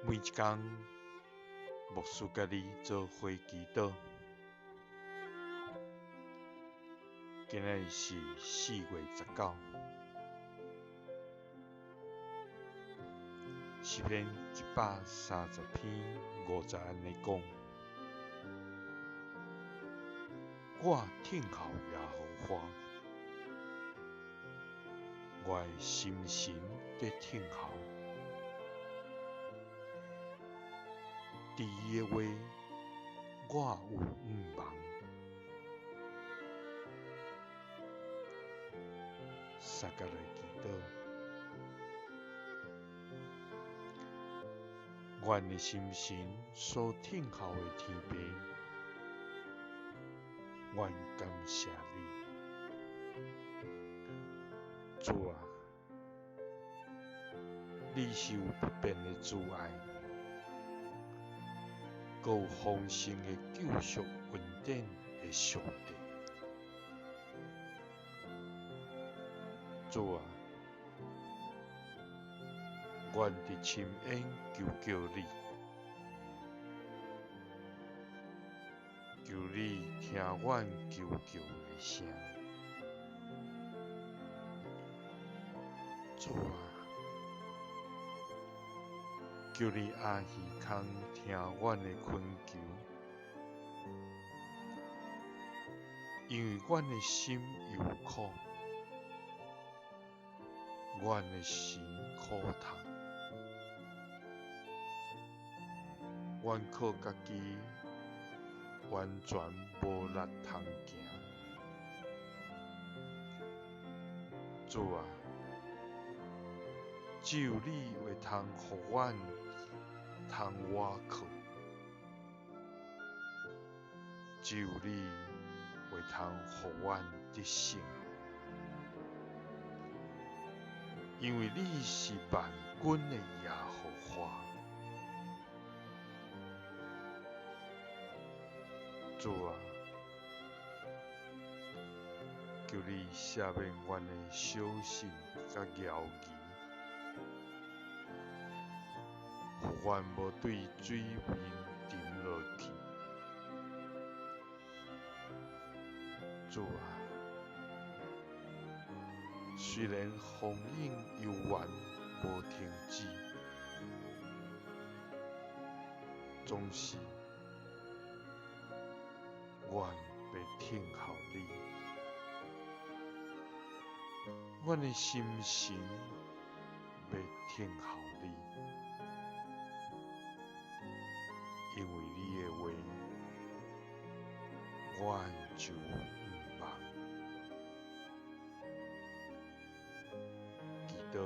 每一天，牧师甲你做伙祈祷。今日是4月19，诗篇130篇50安尼讲：我听候耶和华，我的心神在听候。伫伊的话，我有毋忘。三甲来祈祷，阮的心神所听候的天父，阮感谢你，主啊！你是有不变的慈爱，阁有丰盛的救赎恩典的上帝。主啊，阮伫深渊求你，求你听阮求的声。主啊，求你阿耳空听阮的恳求，因为阮的心忧苦。阮的心苦痛，阮靠家己完全无力通行。主啊，只有你会通互阮通倚靠，只有你会通互阮得胜。因为你是万军的耶和华，主啊，求你赦免阮的小心甲骄疑，互阮无对水面沉落去。主啊，虽然风影悠远无停止，总是阮要听候你，阮的心神要听候你，因为你的话，阮就毋忘。祈祷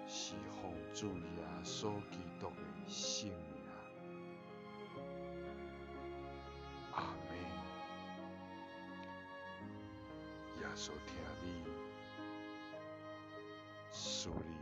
是奉主耶稣基督的圣名，阿们。耶稣听你，赐你